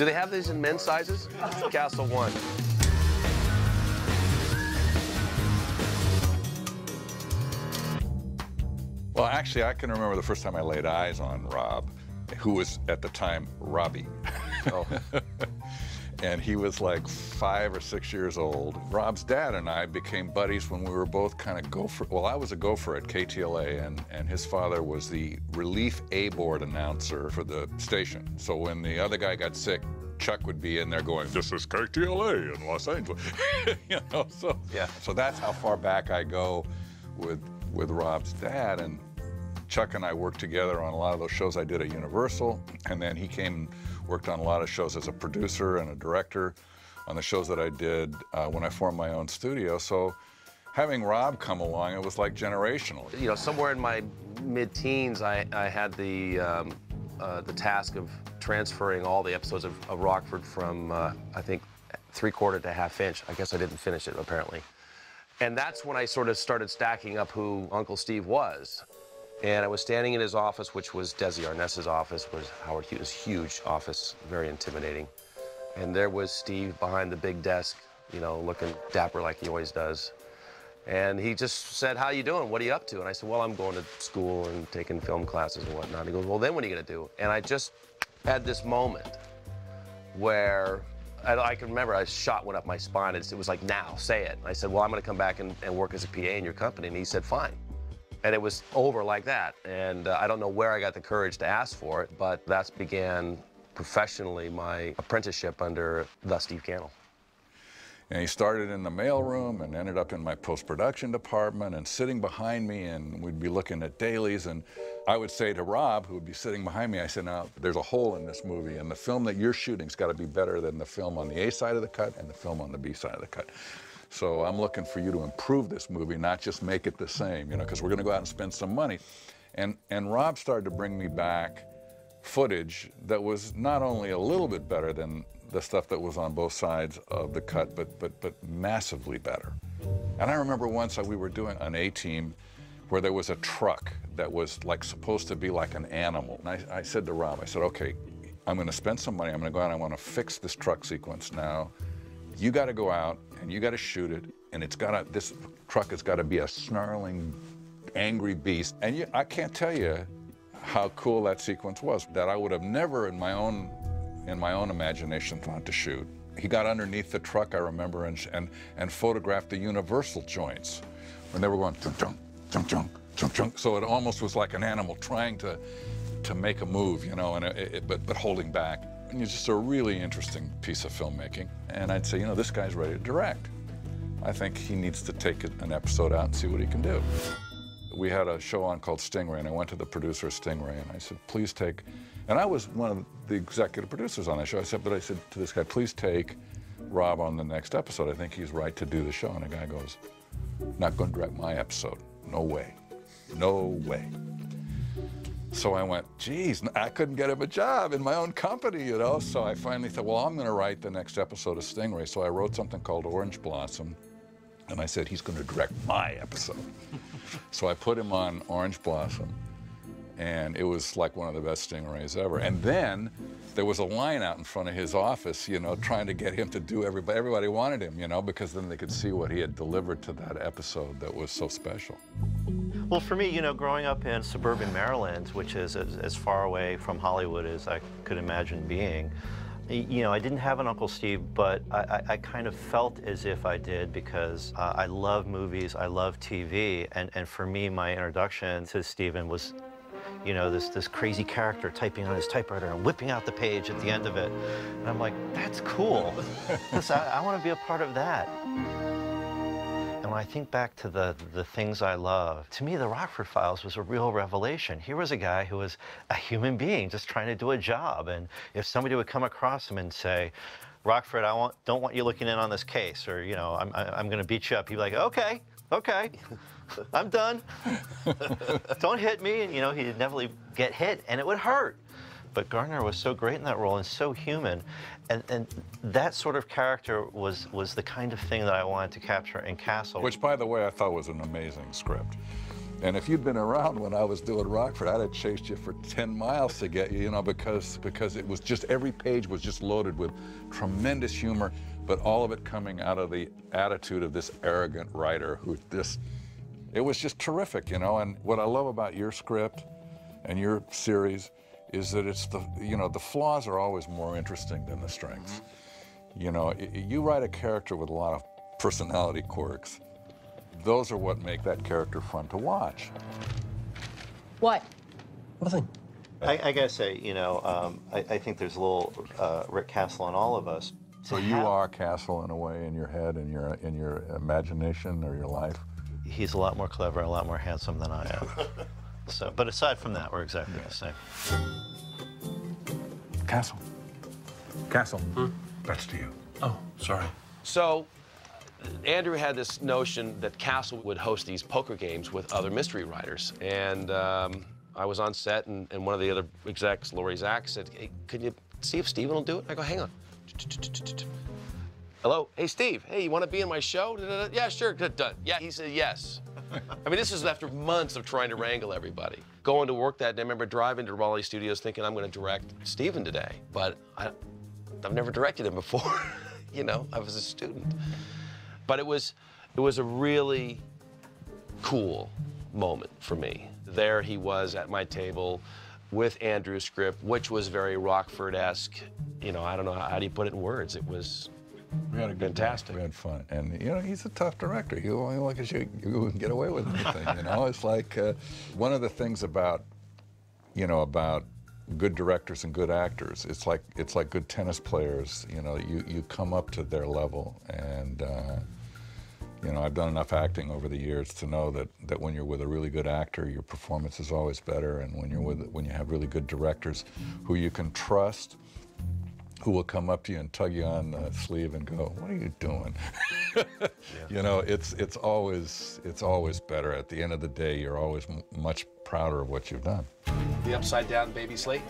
Do they have these in men's sizes? Castle 1. Well, actually, I can remember the first time I laid eyes on Rob, who was at the time Robbie. Oh. And he was like 5 or 6 years old. Rob's dad and I became buddies when we were both kind of gopher. Well, I was a gopher at KTLA, and his father was the relief A-board announcer for the station. So when the other guy got sick, Chuck would be in there going, "This is KTLA in Los Angeles." You know, so Yeah. So that's how far back I go with Rob's dad. And Chuck and I worked together on a lot of those shows I did at Universal, and then he came and worked on a lot of shows as a producer and a director on the shows that I did when I formed my own studio. So having Rob come along, it was like generational. You know, somewhere in my mid-teens, I had the task of transferring all the episodes of Rockford from, I think, 3/4 to 1/2 inch. I guess I didn't finish it, apparently. And that's when I sort of started stacking up who Uncle Steve was. And I was standing in his office, which was Desi Arnaz's office, was Howard Hughes' huge office, very intimidating. And there was Steve behind the big desk, you know, looking dapper like he always does. And he just said, "How you doing? What are you up to?" And I said, "Well, I'm going to school and taking film classes and whatnot." He goes, "Well, then what are you going to do?" And I just had this moment where I can remember a shot went up my spine. It was like, "Now, say it." And I said, "Well, I'm going to come back and work as a PA in your company." And he said, "Fine." And it was over like that. And I don't know where I got the courage to ask for it, but that began professionally my apprenticeship under the Steve Cannell. And he started in the mailroom and ended up in my post-production department and sitting behind me, and we'd be looking at dailies. And I would say to Rob, who would be sitting behind me, I said, "Now, there's a hole in this movie, and the film that you're shooting's got to be better than the film on the A side of the cut and the film on the B side of the cut. So I'm looking for you to improve this movie, not just make it the same, you know, because we're going to go out and spend some money." And Rob started to bring me back footage that was not only a little bit better than the stuff that was on both sides of the cut, but massively better. And I remember once we were doing an A-team where there was a truck that was like supposed to be like an animal. And I said to Rob, I said, "Okay, I'm going to spend some money. I'm going to go out and I want to fix this truck sequence now. You got to go out and you got to shoot it, and this truck has got to be a snarling, angry beast." And I can't tell you how cool that sequence was, that I would have never in my own imagination thought to shoot. He got underneath the truck, I remember, and photographed the universal joints when they were going chunk chunk chunk chunk chunk chunk. So it almost was like an animal trying to make a move, you know, but holding back. And it's just a really interesting piece of filmmaking. And I'd say, you know, this guy's ready to direct. I think he needs to take an episode out and see what he can do. We had a show on called Stingray, and I went to the producer of Stingray, and I said, "Please take," and I was one of the executive producers on that show. I said to this guy, "Please take Rob on the next episode. I think he's right to do the show." And the guy goes, "Not going to direct my episode. No way. No way." So I went, geez, I couldn't get him a job in my own company, you know? So I finally thought, well, I'm going to write the next episode of Stingray. So I wrote something called Orange Blossom, and I said, he's going to direct my episode. So I put him on Orange Blossom, and it was like one of the best Stingrays ever. And then there was a line out in front of his office, you know, trying to get him to do everybody wanted him, you know, because then they could see what he had delivered to that episode that was so special. Well, for me, you know, growing up in suburban Maryland, which is as far away from Hollywood as I could imagine being, you know, I didn't have an Uncle Steve, but I kind of felt as if I did, because I love movies, I love TV, and for me, my introduction to Steven was, you know, this crazy character typing on his typewriter and whipping out the page at the end of it. And I'm like, that's cool. I want to be a part of that. And when I think back to the things I love, to me, the Rockford Files was a real revelation. Here was a guy who was a human being just trying to do a job. And if somebody would come across him and say, "Rockford, don't want you looking in on this case," or, you know, I'm going to beat you up, he'd be like, okay, I'm done. Don't hit me. And, you know, he'd never get hit, and it would hurt. But Gardner was so great in that role and so human. And that sort of character was the kind of thing that I wanted to capture in Castle. Which, by the way, I thought was an amazing script. And if you'd been around when I was doing Rockford, I'd have chased you for 10 miles to get you, you know, because it was just, every page was just loaded with tremendous humor, but all of it coming out of the attitude of this arrogant writer who just, it was just terrific, you know. And what I love about your script and your series is that it's the, you know, the flaws are always more interesting than the strengths. You know, you write a character with a lot of personality quirks. Those are what make that character fun to watch. What? Nothing. I gotta say, you know, I think there's a little Rick Castle in all of us. So you are Castle in a way, in your head, in your imagination or your life? He's a lot more clever, a lot more handsome than I am. So, but aside from that, we're exactly the same. Castle. Castle. That's to you. Oh, sorry. So Andrew had this notion that Castle would host these poker games with other mystery writers. And I was on set, and one of the other execs, Laurie Zach, said, hey, could you see if Steven will do it? I go, hang on. Hello? Hey, Steve. Hey, you want to be in my show? Yeah, sure. Good, done. Yeah, he said yes. I mean, this is after months of trying to wrangle everybody. Going to work that day, I remember driving to Raleigh Studios thinking I'm going to direct Steven today, but I've never directed him before. You know, I was a student. But it was a really cool moment for me. There he was at my table with Andrew's script, which was very Rockford-esque. You know, I don't know, how do you put it in words? It was fantastic. We had fun. And, you know, he's a tough director. You only look at you can get away with anything, you know? It's like one of the things about, you know, about good directors and good actors, it's like good tennis players. You know, you come up to their level. And, you know, I've done enough acting over the years to know that when you're with a really good actor, your performance is always better. And when you have really good directors who you can trust, who will come up to you and tug you on the sleeve and go, what are you doing? You know, it's always better. At the end of the day, you're always much prouder of what you've done. The upside down baby slate?